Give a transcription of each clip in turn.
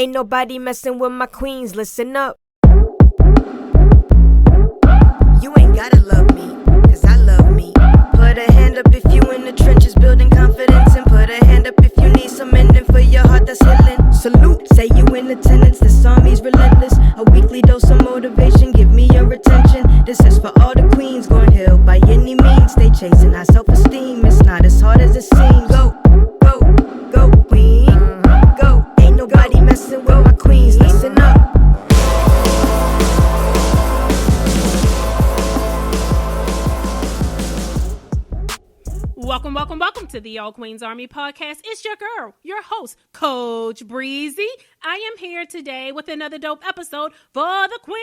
Ain't nobody messing with my queens, listen up. You ain't gotta love me, cause I love me. Put a hand up if you in the trenches building confidence, and put a hand up if you need some mending for your heart that's healing. Salute, say you in attendance, this army's relentless. A weekly dose of motivation, give me your attention. This is for all the queens going heal by any means. They chasing our self-esteem, it's not as hard as it seems. Go, go, go queen, go. Ain't nobody messing with my queens, listen up. Welcome to the All Queens Army podcast. It's your girl, your host, Coach Breezy. I am here today with another dope episode for the queens.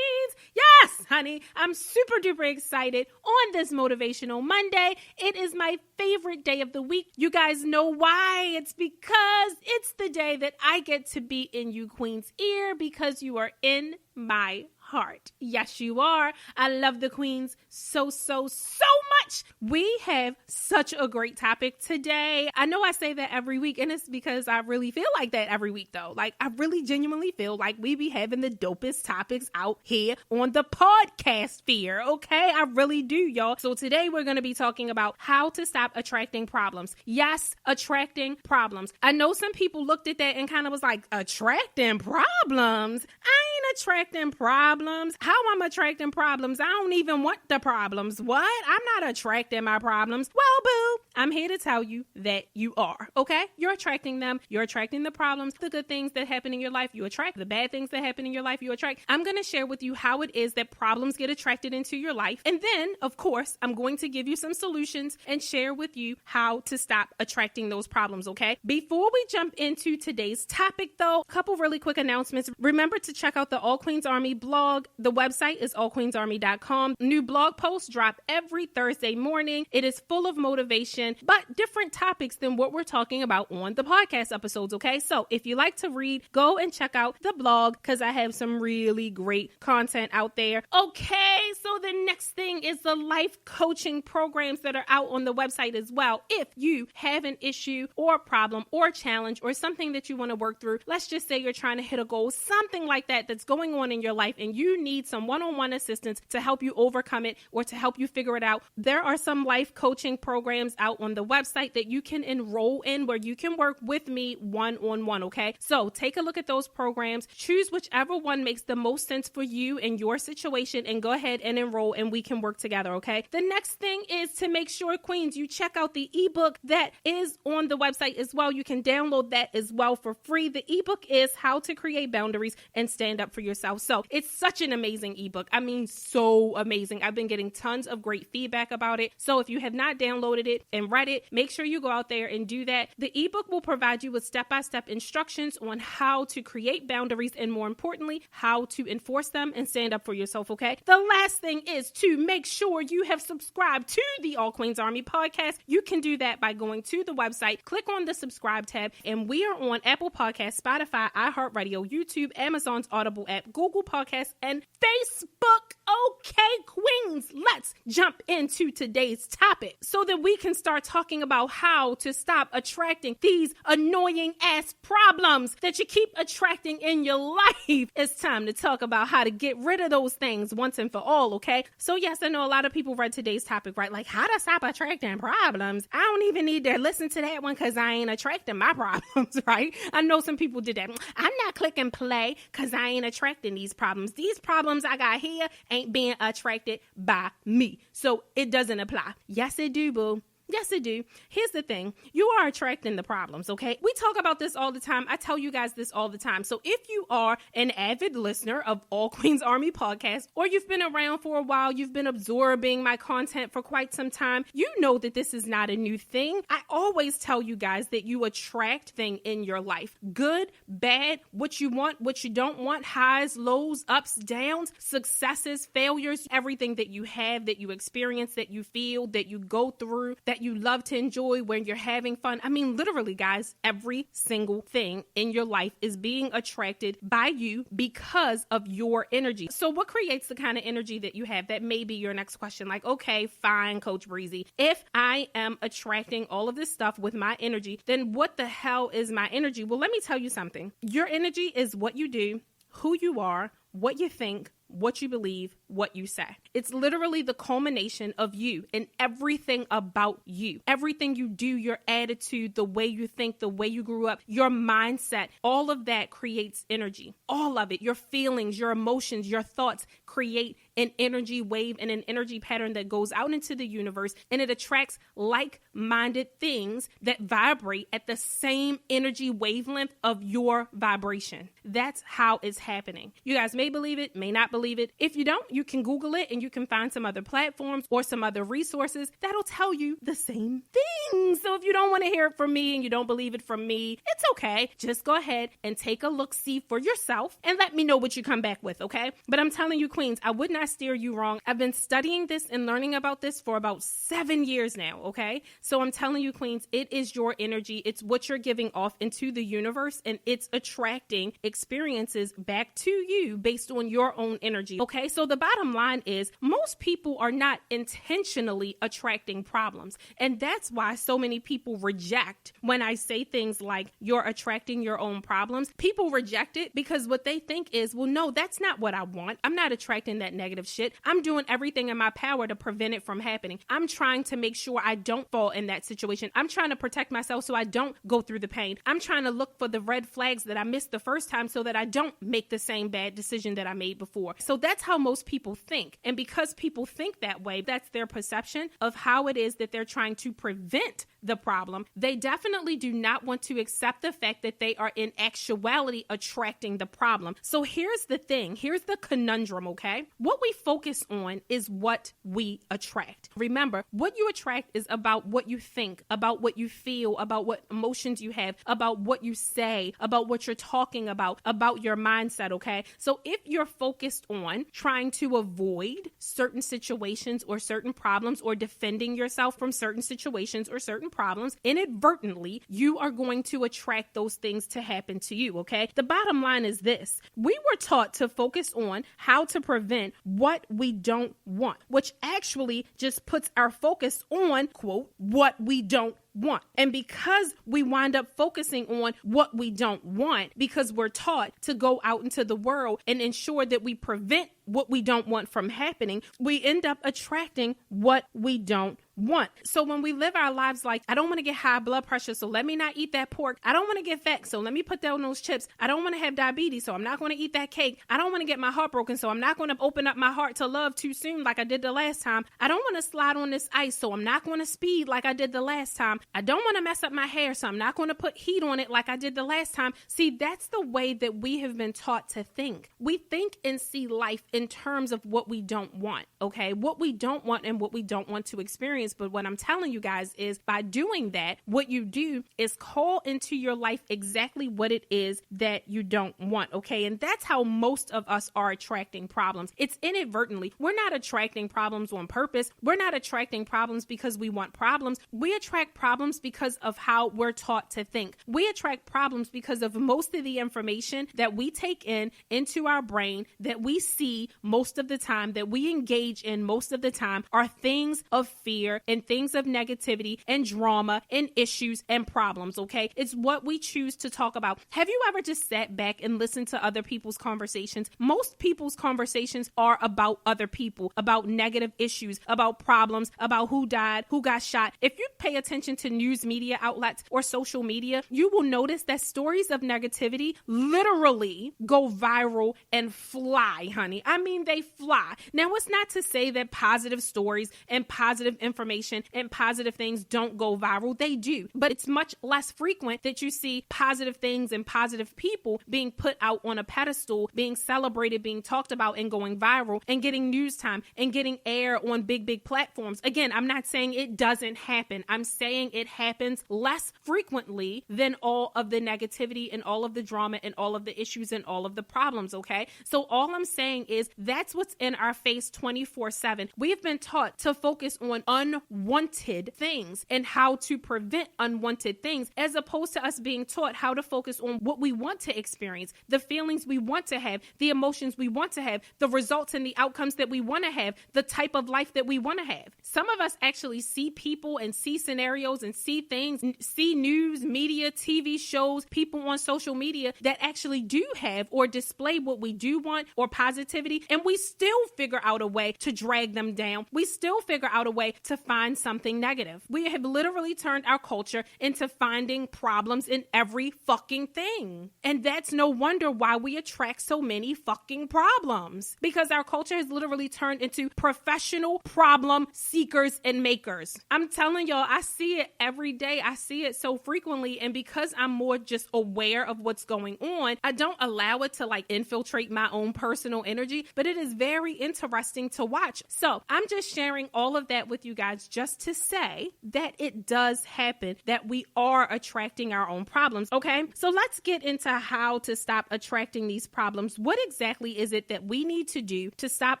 Yes, honey, I'm super duper excited on this Motivational Monday. It is my favorite day of the week. You guys know why? It's because it's the day that I get to be in you queens' ear because you are in my heart. Yes, you are. I love the queens so much. We have such a great topic today. I know I say that every week, and it's because I really feel like that every week, though. Like, I really genuinely feel like we be having the dopest topics out here on the podcast sphere, okay? I really do, y'all. So today we're going to be talking about how to stop attracting problems. Yes, attracting problems. I know some people looked at that and kind of was like, attracting problems? I ain't attracting problems. How I'm attracting problems? I don't even want the problems. What? I'm not attracting my problems. Well, boo, I'm here to tell you that you are, okay? You're attracting them. You're attracting the problems, the good things that happen in your life. You attract the bad things that happen in your life. You attract. I'm going to share with you how it is that problems get attracted into your life. And then, of course, I'm going to give you some solutions and share with you how to stop attracting those problems, okay? Before we jump into today's topic, though, a couple really quick announcements. Remember to check out the All Queens Army blog. The website is allqueensarmy.com. New blog posts drop every Thursday morning. It is full of motivation, but different topics than what we're talking about on the podcast episodes, okay? So if you like to read, go and check out the blog because I have some really great content out there. Okay, so the next thing is the life coaching programs that are out on the website as well. If you have an issue or problem or challenge or something that you want to work through, let's just say you're trying to hit a goal, something like that that's going on in your life and you need some one-on-one assistance to help you overcome it or to help you figure it out. There are some life coaching programs out on the website that you can enroll in where you can work with me one-on-one, okay? So take a look at those programs, choose whichever one makes the most sense for you and your situation and go ahead and enroll and we can work together, okay? The next thing is to make sure, queens, you check out the ebook that is on the website as well. You can download that as well for free. The ebook is How to Create Boundaries and Stand Up for Yourself. So it's such an amazing ebook. I mean, so amazing. I've been getting tons of great feedback about it. So if you have not downloaded it and read it, make sure you go out there and do that. The ebook will provide you with step-by-step instructions on how to create boundaries and, more importantly, how to enforce them and stand up for yourself, okay? The last thing is to make sure you have subscribed to the All Queens Army podcast. You can do that by going to the website, click on the subscribe tab, and we are on Apple Podcasts, Spotify, iHeartRadio, YouTube, Amazon's Audible app, Google Podcasts, and Facebook. Okay, queens, let's jump into today's topic so that we can start talking about how to stop attracting these annoying ass problems that you keep attracting in your life. It's time to talk about how to get rid of those things once and for all, okay? So yes, I know a lot of people read today's topic, right? Like, how to stop attracting problems. I don't even need to listen to that one because I ain't attracting my problems, right? I know some people did that. I'm not clicking play because I ain't attracting these problems. These problems I got here ain't being attracted by me. So it doesn't apply. Yes, it do, boo. Yes, it do. Here's the thing. You are attracting the problems, okay? We talk about this all the time. I tell you guys this all the time. So if you are an avid listener of All Queens Army podcast, or you've been around for a while, you've been absorbing my content for quite some time, you know that this is not a new thing. I always tell you guys that you attract things in your life. Good, bad, what you want, what you don't want, highs, lows, ups, downs, successes, failures, everything that you have, that you experience, that you feel, that you go through, that that you love to enjoy, when you're having fun. I mean, literally, guys, every single thing in your life is being attracted by you because of your energy. So what creates the kind of energy that you have? That may be your next question. Like, okay, fine, Coach Breezy. If I am attracting all of this stuff with my energy, then what the hell is my energy? Well, let me tell you something. Your energy is what you do, who you are, what you think, what you believe, what you say. It's literally the culmination of you and everything about you. Everything you do, your attitude, the way you think, the way you grew up, your mindset, all of that creates energy. All of it, your feelings, your emotions, your thoughts create an energy wave and an energy pattern that goes out into the universe, and it attracts like-minded things that vibrate at the same energy wavelength of your vibration. That's how it's happening. You guys may believe it, may not believe it. If you don't, you can Google it and you can find some other platforms or some other resources that'll tell you the same thing. So if you don't want to hear it from me and you don't believe it from me, it's okay. Just go ahead and take a look-see for yourself and let me know what you come back with, okay? But I'm telling you, Queens, I would not steer you wrong. I've been studying this and learning about this for about 7 years now, okay? So I'm telling you, Queens, it is your energy. It's what you're giving off into the universe, and it's attracting experiences back to you based on your own energy, okay? So the bottom line is most people are not intentionally attracting problems, and that's why so many people reject when I say things like you're attracting your own problems. People reject it because what they think is, well, no, that's not what I want. I'm not attracting that negative shit. I'm doing everything in my power to prevent it from happening. I'm trying to make sure I don't fall in that situation. I'm trying to protect myself so I don't go through the pain. I'm trying to look for the red flags that I missed the first time so that I don't make the same bad decision that I made before. So that's how most people think. And because people think that way, that's their perception of how it is that they're trying to prevent the problem. They definitely do not want to accept the fact that they are in actuality attracting the problem. So here's the thing. Here's the conundrum, okay? What we focus on is what we attract. Remember, what you attract is about what you think, about what you feel, about what emotions you have, about what you say, about what you're talking about your mindset, okay? So if you're focused on trying to avoid certain situations or certain problems or defending yourself from certain situations or certain problems, inadvertently, you are going to attract those things to happen to you, okay? The bottom line is this. We were taught to focus on how to prevent what we don't want, which actually just puts our focus on, quote, what we don't want. And because we wind up focusing on what we don't want, because we're taught to go out into the world and ensure that we prevent what we don't want from happening, we end up attracting what we don't want. So when we live our lives like, I don't want to get high blood pressure, so let me not eat that pork. I don't want to get fat, so let me put down those chips. I don't want to have diabetes, so I'm not going to eat that cake. I don't want to get my heart broken, so I'm not going to open up my heart to love too soon like I did the last time. I don't want to slide on this ice, so I'm not going to speed like I did the last time. I don't want to mess up my hair, so I'm not going to put heat on it like I did the last time. See, that's the way that we have been taught to think. We think and see life in terms of what we don't want, okay? What we don't want and what we don't want to experience. But what I'm telling you guys is by doing that, what you do is call into your life exactly what it is that you don't want, okay? And that's how most of us are attracting problems. It's inadvertently. We're not attracting problems on purpose. We're not attracting problems because we want problems. We attract problems because of how we're taught to think. We attract problems because of most of the information that we take in into our brain, that we see most of the time, that we engage in most of the time, are things of fear and things of negativity and drama and issues and problems, okay? It's what we choose to talk about. Have you ever just sat back and listened to other people's conversations? Most people's conversations are about other people, about negative issues, about problems, about who died, who got shot. If you pay attention to news media outlets or social media, you will notice that stories of negativity literally go viral and fly, honey. I mean, they fly. Now, it's not to say that positive stories and positive information and positive things don't go viral. They do, but it's much less frequent that you see positive things and positive people being put out on a pedestal, being celebrated, being talked about and going viral and getting news time and getting air on big platforms. Again, I'm not saying it doesn't happen. I'm saying it happens less frequently than all of the negativity and all of the drama and all of the issues and all of the problems, okay? So all I'm saying is that's what's in our face 24/7. We have been taught to focus on unwanted things and how to prevent unwanted things, as opposed to us being taught how to focus on what we want to experience, the feelings we want to have, the emotions we want to have, the results and the outcomes that we want to have, the type of life that we want to have. Some of us actually see people and see scenarios and see things, see news, media, TV shows, people on social media that actually do have or display what we do want or positivity, and we still figure out a way to drag them down. We still figure out a way to find something negative. We have literally turned our culture into finding problems in every fucking thing. And that's no wonder why we attract so many fucking problems, because our culture has literally turned into professional problem seekers and makers. I'm telling y'all, I see it every day. I see it so frequently. And because I'm more just aware of what's going on, I don't allow it to like infiltrate my own personal energy, but it is very interesting to watch. So I'm just sharing all of that with you guys just to say that it does happen, that we are attracting our own problems. Okay, so let's get into how to stop attracting these problems. What exactly is it that we need to do to stop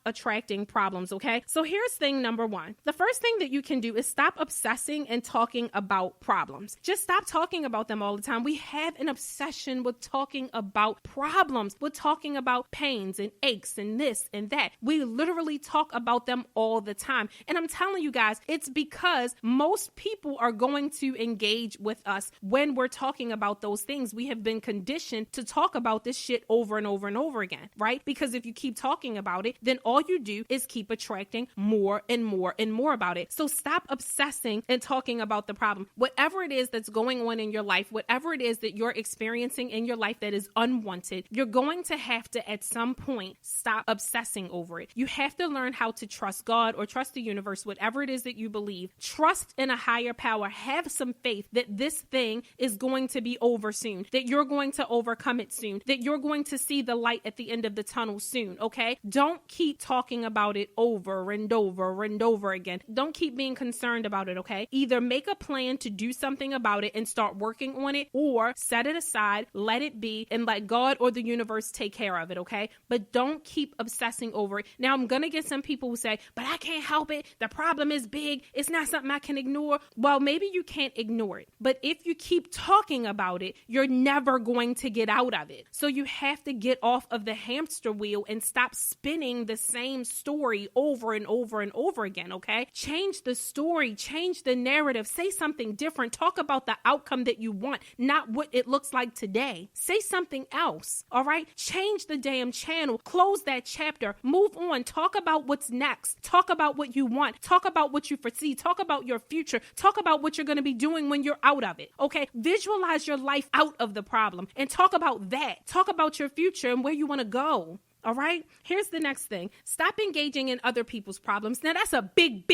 attracting problems? Okay, so here's thing number one. The first thing that you can do is stop obsessing and talking about problems. Just stop talking about them all the time. We have an obsession with talking about problems. We're talking about pains and aches and this and that. We literally talk about them all the time. And I'm telling you guys, it's because most people are going to engage with us when we're talking about those things. We have been conditioned to talk about this shit over and over and over again, right? Because if you keep talking about it, then all you do is keep attracting more and more and more about it. So stop obsessing and talking about the problem. Whatever it is that's going on in your life, whatever it is that you're experiencing in your life that is unwanted, you're going to have to at some point stop obsessing over it. You have to learn how to trust God or trust the universe, whatever it is that you believe. Trust in a higher power. Have some faith that this thing is going to be over soon, that you're going to overcome it soon, that you're going to see the light at the end of the tunnel soon, okay? Don't keep talking about it over and over and over again. Don't keep being concerned about it, okay? Either make a plan to do something about it and start working on it, or set it aside, let it be, and let God or the universe take care of it, okay? But don't keep obsessing over it. Now, I'm going to get some people who say, but I can't help it. The problem is big. It's not something I can ignore. Well, maybe you can't ignore it, but if you keep talking about it, you're never going to get out of it. So you have to get off of the hamster wheel and stop spinning the same story over and over and over again, okay? Change the story, change the narrative, say something different. Talk about the outcome that you want, not what it looks like today. Say something else, all right? Change the damn channel, close that chapter, move on, talk about what's next, talk about what you want, talk about what you foresee, talk about your future, talk about what you're going to be doing when you're out of it, okay? Visualize your life out of the problem and talk about that. Talk about your future and where you want to go. All right. Here's the next thing. Stop engaging in other people's problems. Now, that's a big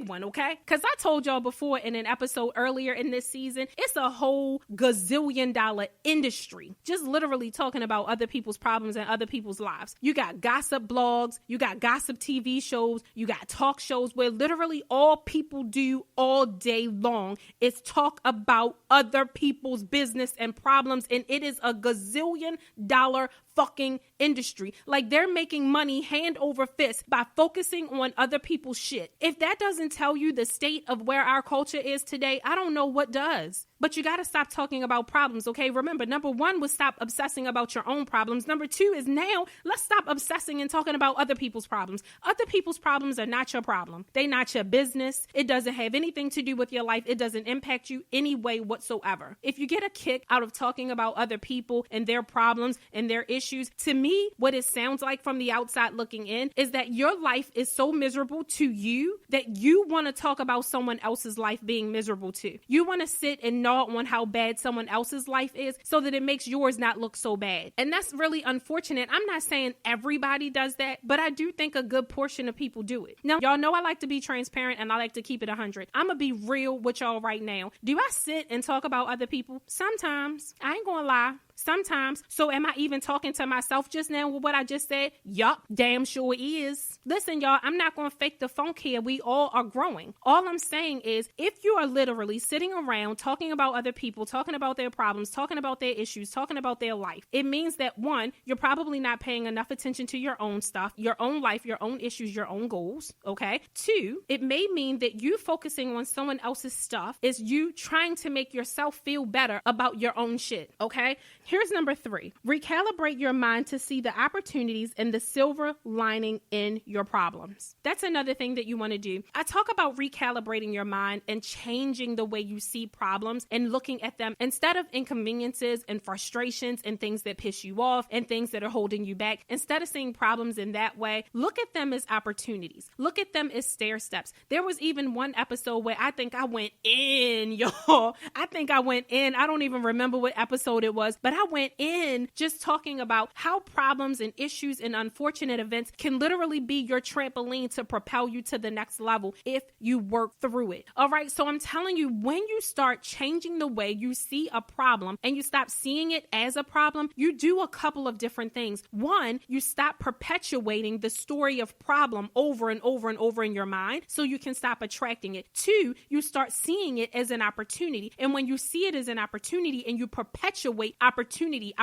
one. OK, because I told y'all before in an episode earlier in this season, it's a whole gazillion-dollar industry just literally talking about other people's problems and other people's lives. You got gossip blogs, you got gossip TV shows, you got talk shows where literally all people do all day long is talk about other people's business and problems. And it is a gazillion-dollar fucking industry. Like, they're making money hand over fist by focusing on other people's shit. If that doesn't tell you the state of where our culture is today, I don't know what does. But you got to stop talking about problems, okay? Remember, number one was stop obsessing about your own problems. Number two is now let's stop obsessing and talking about other people's problems. Other people's problems are not your problem. They're not your business. It doesn't have anything to do with your life. It doesn't impact you any way whatsoever. If you get a kick out of talking about other people and their problems and their issues, to me, what it sounds like from the outside looking in is that your life is so miserable to you that you want to talk about someone else's life being miserable too. You want to sit and on how bad someone else's life is so that it makes yours not look so bad. And that's really unfortunate. I'm not saying everybody does that, but I do think a good portion of people do it. Now, y'all know I like to be transparent and I like to keep it 100. I'm gonna be real with y'all right now. Do I sit and talk about other people? Sometimes. I ain't gonna lie. Sometimes. So am I even talking to myself just now with what I just said? Yup, damn sure is. Listen, y'all, I'm not going to fake the funk here. We all are growing. All I'm saying is if you are literally sitting around talking about other people, talking about their problems, talking about their issues, talking about their life, it means that one, you're probably not paying enough attention to your own stuff, your own life, your own issues, your own goals. Okay. Two, it may mean that you focusing on someone else's stuff is you trying to make yourself feel better about your own shit. Okay. Here's number 3. Recalibrate your mind to see the opportunities and the silver lining in your problems. That's another thing that you want to do. I talk about recalibrating your mind and changing the way you see problems and looking at them instead of inconveniences and frustrations and things that piss you off and things that are holding you back. Instead of seeing problems in that way, look at them as opportunities. Look at them as stair steps. There was even one episode where I think I went in, y'all. I think I went in. I don't even remember what episode it was, but I went in just talking about how problems and issues and unfortunate events can literally be your trampoline to propel you to the next level if you work through it. All right. So I'm telling you, when you start changing the way you see a problem and you stop seeing it as a problem, you do a couple of different things. One, you stop perpetuating the story of problem over and over and over in your mind so you can stop attracting it. Two, you start seeing it as an opportunity. And when you see it as an opportunity and you perpetuate opportunity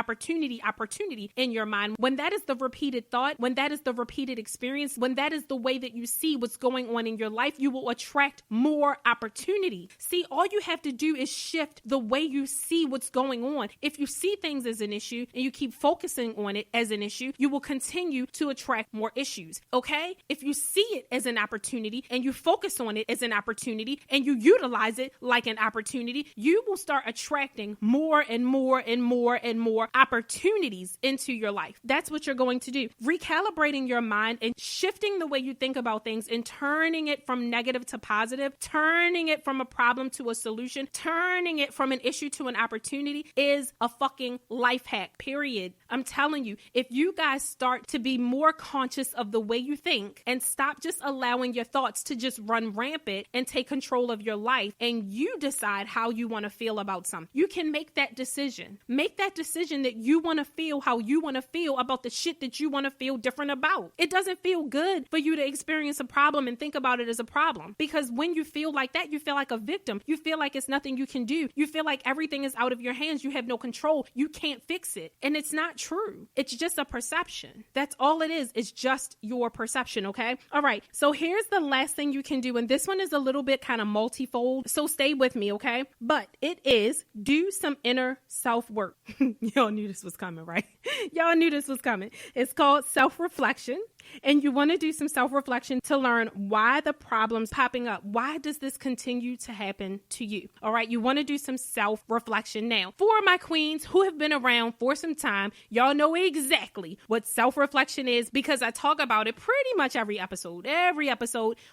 in your mind, when that is the repeated thought, when that is the repeated experience, when that is the way that you see what's going on in your life, you will attract more opportunity. See, all you have to do is shift the way you see what's going on. If you see things as an issue and you keep focusing on it as an issue, you will continue to attract more issues. Okay? If you see it as an opportunity and you focus on it as an opportunity and you utilize it like an opportunity, you will start attracting more and more and more and more opportunities into your life. That's what you're going to do. Recalibrating your mind and shifting the way you think about things and turning it from negative to positive, turning it from a problem to a solution, turning it from an issue to an opportunity is a fucking life hack, period. I'm telling you, if you guys start to be more conscious of the way you think and stop just allowing your thoughts to just run rampant and take control of your life and you decide how you want to feel about something, you can make that decision. Make that decision that you want to feel how you want to feel about the shit that you want to feel different about. It doesn't feel good for you to experience a problem and think about it as a problem, because when you feel like that, you feel like a victim. You feel like it's nothing you can do. You feel like everything is out of your hands. You have no control. You can't fix it. And it's not true. It's just a perception. That's all it is. It's just your perception. Okay. All right. So here's the last thing you can do. And this one is a little bit kind of multifold. So stay with me. Okay. But it is do some inner self-work. Y'all knew this was coming, right? Y'all knew this was coming. It's called self-reflection. And you want to do some self-reflection to learn why the problem's popping up. Why does this continue to happen to you? All right. You want to do some self-reflection. Now, for my queens who have been around for some time, y'all know exactly what self-reflection is because I talk about it pretty much every episode.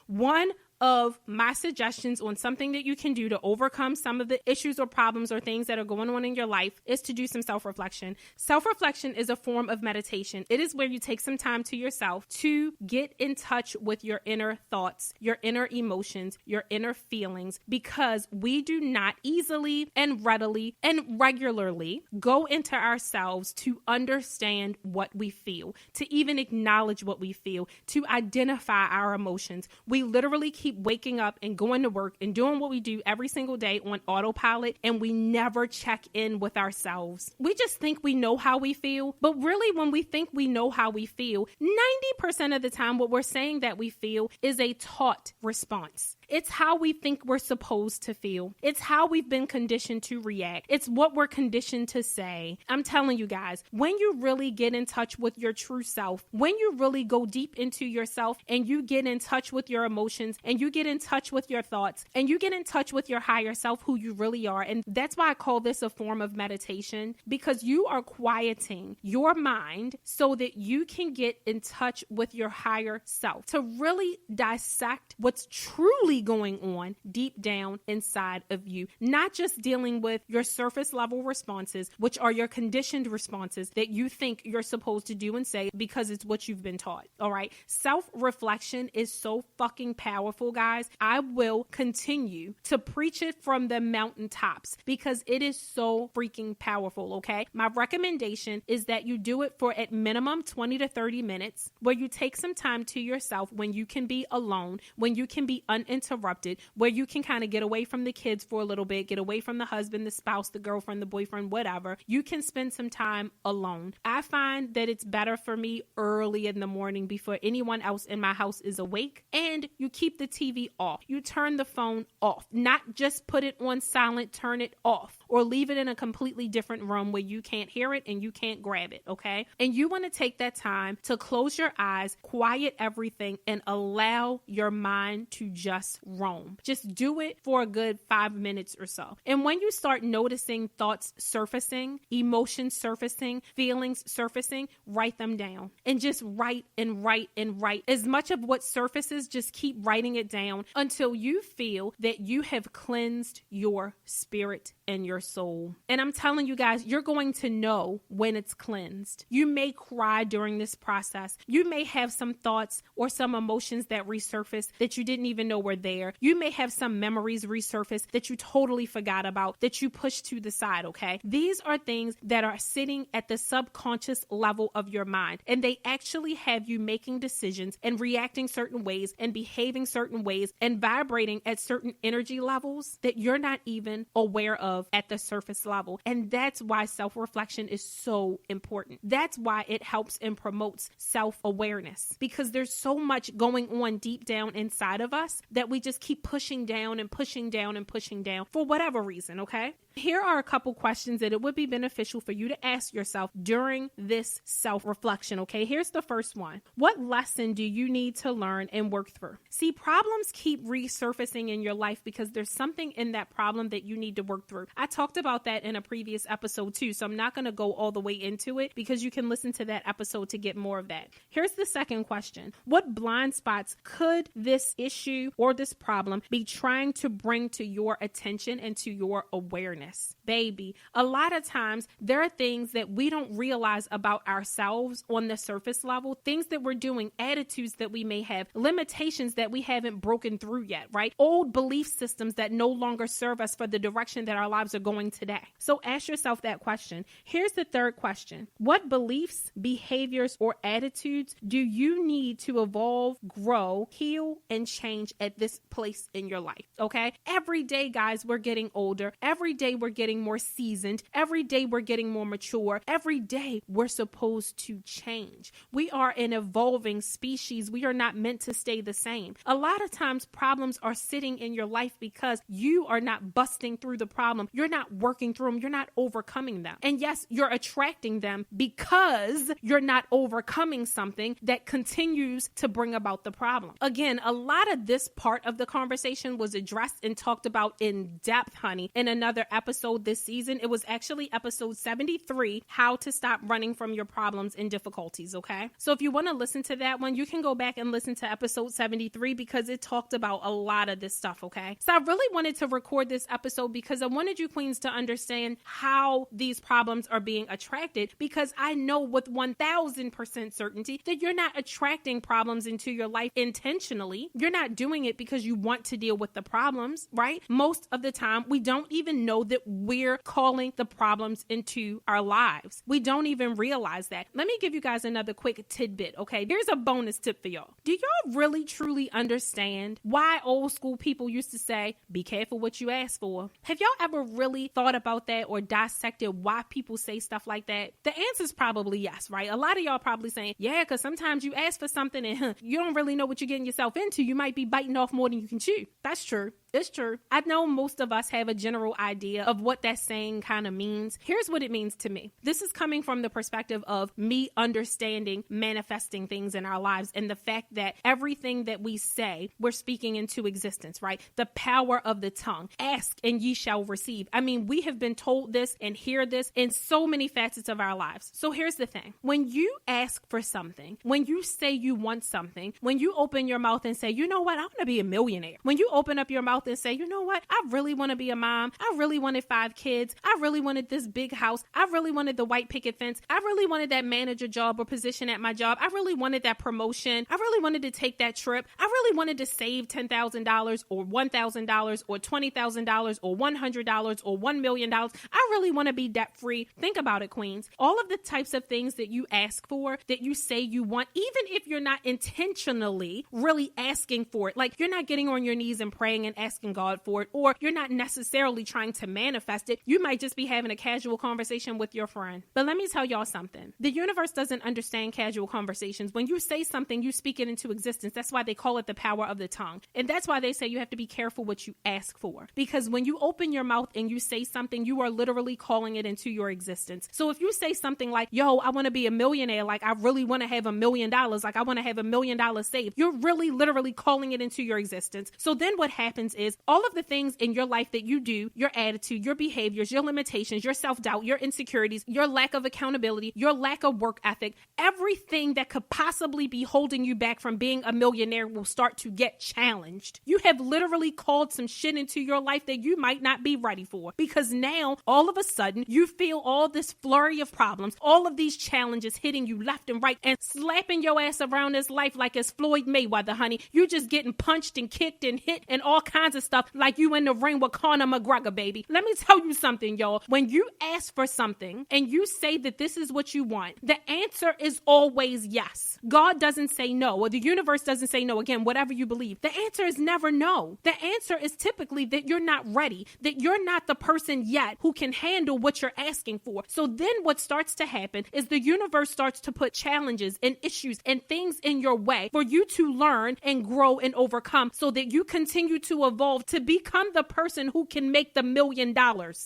One of my suggestions on something that you can do to overcome some of the issues or problems or things that are going on in your life is to do some self-reflection. Self-reflection is a form of meditation. It is where you take some time to yourself to get in touch with your inner thoughts, your inner emotions, your inner feelings, because we do not easily and readily and regularly go into ourselves to understand what we feel, to even acknowledge what we feel, to identify our emotions. We literally keep waking up and going to work and doing what we do every single day on autopilot, and we never check in with ourselves. We just think we know how we feel, but really when we think we know how we feel, 90% of the time what we're saying that we feel is a taught response. It's how we think we're supposed to feel. It's how we've been conditioned to react. It's what we're conditioned to say. I'm telling you guys, when you really get in touch with your true self, when you really go deep into yourself and you get in touch with your emotions and you get in touch with your thoughts and you get in touch with your higher self, who you really are. And that's why I call this a form of meditation, because you are quieting your mind so that you can get in touch with your higher self to really dissect what's truly going on deep down inside of you, not just dealing with your surface level responses, which are your conditioned responses that you think you're supposed to do and say because it's what you've been taught. All right. Self-reflection is so fucking powerful powerful, guys, I will continue to preach it from the mountaintops because it is so freaking powerful, okay? My recommendation is that you do it for at minimum 20 to 30 minutes where you take some time to yourself when you can be alone, when you can be uninterrupted, where you can kind of get away from the kids for a little bit, get away from the husband, the spouse, the girlfriend, the boyfriend, whatever. You can spend some time alone. I find that it's better for me early in the morning before anyone else in my house is awake, and you keep the TV off. You turn the phone off, not just put it on silent, turn it off, or leave it in a completely different room where you can't hear it and you can't grab it, okay? And you want to take that time to close your eyes, quiet everything, and allow your mind to just roam. Just do it for a good 5 minutes or so. And when you start noticing thoughts surfacing, emotions surfacing, feelings surfacing, write them down and just write and write and write. As much of what surfaces, just keep writing it down until you feel that you have cleansed your spirit and your soul. And I'm telling you guys, you're going to know when it's cleansed. You may cry during this process. You may have some thoughts or some emotions that resurface that you didn't even know were there. You may have some memories resurface that you totally forgot about, that you pushed to the side, okay? These are things that are sitting at the subconscious level of your mind, and they actually have you making decisions and reacting certain ways and behaving certain ways and vibrating at certain energy levels that you're not even aware of at the surface level. And that's why self-reflection is so important. That's why it helps and promotes self-awareness, because there's so much going on deep down inside of us that we just keep pushing down and pushing down and pushing down for whatever reason, okay? Here are a couple questions that it would be beneficial for you to ask yourself during this self-reflection, okay? Here's the first one. What lesson do you need to learn and work through? See, problems keep resurfacing in your life because there's something in that problem that you need to work through. I talked about that in a previous episode too, so I'm not going to go all the way into it because you can listen to that episode to get more of that. Here's the second question. What blind spots could this issue or this problem be trying to bring to your attention and to your awareness? Baby, a lot of times there are things that we don't realize about ourselves on the surface level, things that we're doing, attitudes that we may have, limitations that we haven't broken through yet, right? Old belief systems that no longer serve us for the direction that our lives are going today. So ask yourself that question. Here's the third question. What beliefs, behaviors, or attitudes do you need to evolve, grow, heal, and change at this place in your life? Okay? Every day, guys, we're getting older. Every day we're getting more seasoned. Every day we're getting more mature. Every day we're supposed to change. We are an evolving species. We are not meant to stay the same. A lot of times problems are sitting in your life because you are not busting through the problem. You're not working through them. You're not overcoming them. And yes, you're attracting them because you're not overcoming something that continues to bring about the problem. Again, a lot of this part of the conversation was addressed and talked about in depth, honey, in another episode this season. It was actually episode 73, How to Stop Running from Your Problems and Difficulties, okay? So if you want to listen to that one, you can go back and listen to episode 73 because it talked about a lot of this stuff, okay? So I really wanted to record this episode because I wanted you queens to understand how these problems are being attracted, because I know with 1000% certainty that you're not attracting problems into your life intentionally. You're not doing it because you want to deal with the problems, right? Most of the time, we don't even know that we're calling the problems into our lives. We don't even realize that. Let me give you guys another quick tidbit, okay? Here's a bonus tip for y'all. Do y'all really truly understand why old school people used to say, be careful what you ask for? Have y'all ever really thought about that or dissected why people say stuff like that? The answer is probably yes, right? A lot of y'all probably saying, yeah, because sometimes you ask for something and you don't really know what you're getting yourself into. You might be biting off more than you can chew. That's true. It's true. I know most of us have a general idea of what that saying kind of means. Here's what it means to me. This is coming from the perspective of me understanding manifesting things in our lives and the fact that everything that we say, we're speaking into existence, right? The power of the tongue. Ask and ye shall receive. I mean, we have been told this and hear this in so many facets of our lives. So here's the thing. When you ask for something, when you say you want something, when you open your mouth and say, you know what, I want to be a millionaire. When you open up your mouth mouth and say, you know what? I really want to be a mom. I really wanted 5 kids. I really wanted this big house. I really wanted the white picket fence. I really wanted that manager job or position at my job. I really wanted that promotion. I really wanted to take that trip. I really wanted to save $10,000 or $1,000 or $20,000 or $100 or $1 million. I really want to be debt free. Think about it, queens. All of the types of things that you ask for, that you say you want, even if you're not intentionally really asking for it, like you're not getting on your knees and praying and asking God for it, or you're not necessarily trying to manifest it. You might just be having a casual conversation with your friend. But let me tell y'all something. The universe doesn't understand casual conversations. When you say something, you speak it into existence. That's why they call it the power of the tongue. And that's why they say you have to be careful what you ask for. Because when you open your mouth and you say something, you are literally calling it into your existence. So if you say something like, yo, I want to be a millionaire, like I really want to have $1 million, like I want to have $1 million saved, you're really literally calling it into your existence. So then what happens is all of the things in your life that you do, your attitude, your behaviors, your limitations, your self-doubt, your insecurities, your lack of accountability, your lack of work ethic, everything that could possibly be holding you back from being a millionaire will start to get challenged. You have literally called some shit into your life that you might not be ready for, because now all of a sudden you feel all this flurry of problems, all of these challenges hitting you left and right and slapping your ass around this life like it's Floyd Mayweather, honey. You're just getting punched and kicked and hit and all kinds of stuff like you in the ring with Conor McGregor, baby. Let me tell you something, y'all. When you ask for something and you say that this is what you want, the answer is always yes. God doesn't say no, or the universe doesn't say no. Again, whatever you believe, the answer is never no. The answer is typically that you're not ready, that you're not the person yet who can handle what you're asking for. So then what starts to happen is the universe starts to put challenges and issues and things in your way for you to learn and grow and overcome, so that you continue to evolve to become the person who can make the $1 million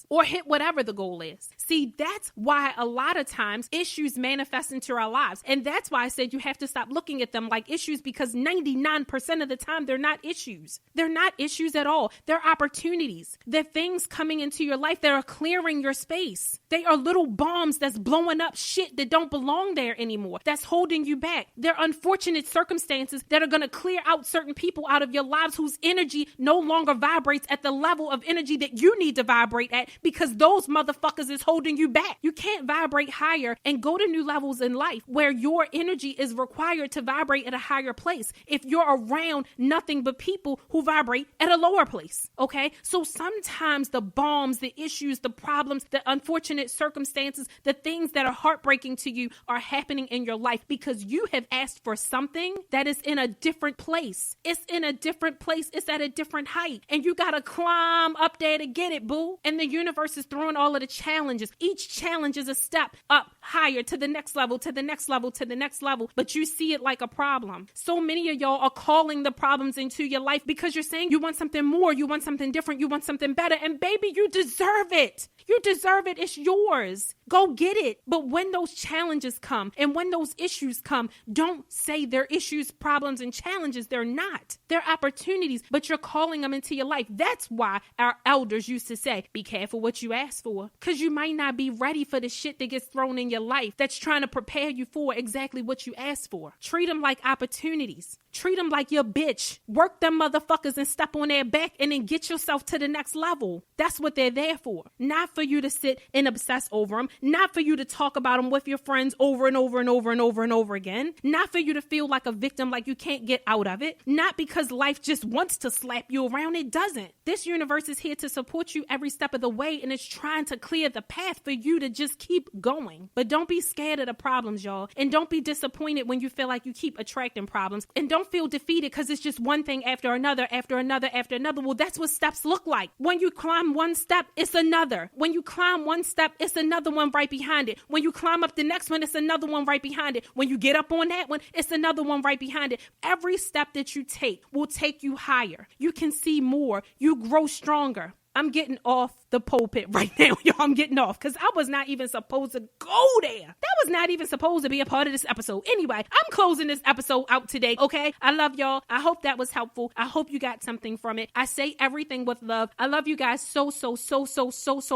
or hit whatever the goal is. See, that's why a lot of times issues manifest into our lives. And that's why I said you have to stop looking at them like issues, because 99% of the time they're not issues. They're not issues at all. They're opportunities. They're things coming into your life that are clearing your space. They are little bombs that's blowing up shit that don't belong there anymore, that's holding you back. They're unfortunate circumstances that are going to clear out certain people out of your lives whose energy no longer vibrates at the level of energy that you need to vibrate at, because those motherfuckers is holding you back. You can't vibrate higher and go to new levels in life where your energy is required to vibrate at a higher place if you're around nothing but people who vibrate at a lower place. Okay? So sometimes the bombs, the issues, the problems, the unfortunate circumstances, the things that are heartbreaking to you are happening in your life because you have asked for something that is in a different place. It's in a different place. It's at a different height. And you got to climb up there to get it, boo. And the universe is throwing all of the challenges. Each challenge is a step up higher to the next level, to the next level, to the next level. But you see it like a problem. So many of y'all are calling the problems into your life because you're saying you want something more, you want something different, you want something better. And baby, you deserve it. You deserve it. It's yours. Go get it. But when those challenges come and when those issues come, don't say they're issues, problems, and challenges. They're not. They're opportunities, but you're calling them into your life. That's why our elders used to say, be careful what you ask for, because you might not be ready for the shit that gets thrown in your life that's trying to prepare you for exactly what you asked for. Treat them like opportunities. Treat them like your bitch. Work them motherfuckers and step on their back and then get yourself to the next level. That's what they're there for. Not for you to sit and obsess over them. Not for you to talk about them with your friends over and over and over and over and over again. Not for you to feel like a victim, like you can't get out of it. Not because life just wants to slap you around. It doesn't. This universe is here to support you every step of the way, and it's trying to clear the path for you to just keep going. But don't be scared of the problems, y'all. And don't be disappointed when you feel like you keep attracting problems. And don't feel defeated because it's just one thing after another, after another, after another. Well, that's what steps look like. When you climb one step, it's another. When you climb one step, it's another one right behind it. When you climb up the next one, it's another one right behind it. When you get up on that one, it's another one right behind it. Every step that you take will take you higher. You can see more. You grow stronger. I'm getting off the pulpit right now, y'all. I'm getting off because I was not even supposed to go there. That was not even supposed to be a part of this episode. Anyway, I'm closing this episode out today, okay? I love y'all. I hope that was helpful. I hope you got something from it. I say everything with love. I love you guys so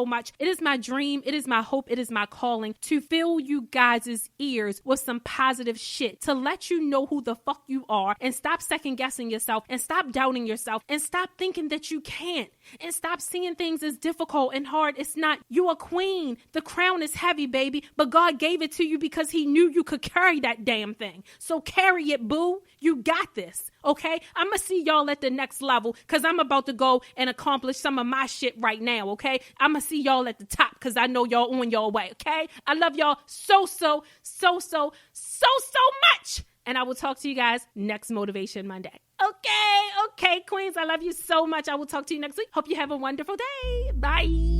much. It is my dream. It is my hope. It is my calling to fill you guys' ears with some positive shit, to let you know who the fuck you are, and stop second guessing yourself, and stop doubting yourself, and stop thinking that you can't, and stop seeing things as difficult and hard. It's not. You a queen. The crown is heavy, baby, but God gave it to you because he knew you could carry that damn thing. So carry it, boo. You got this, okay? I'm gonna see y'all at the next level because I'm about to go and accomplish some of my shit right now, okay? I'm gonna see y'all at the top because I know y'all on your way, okay? I love y'all so much. And I will talk to you guys next Motivation Monday. Okay, queens. I love you so much. I will talk to you next week. Hope you have a wonderful day. Bye.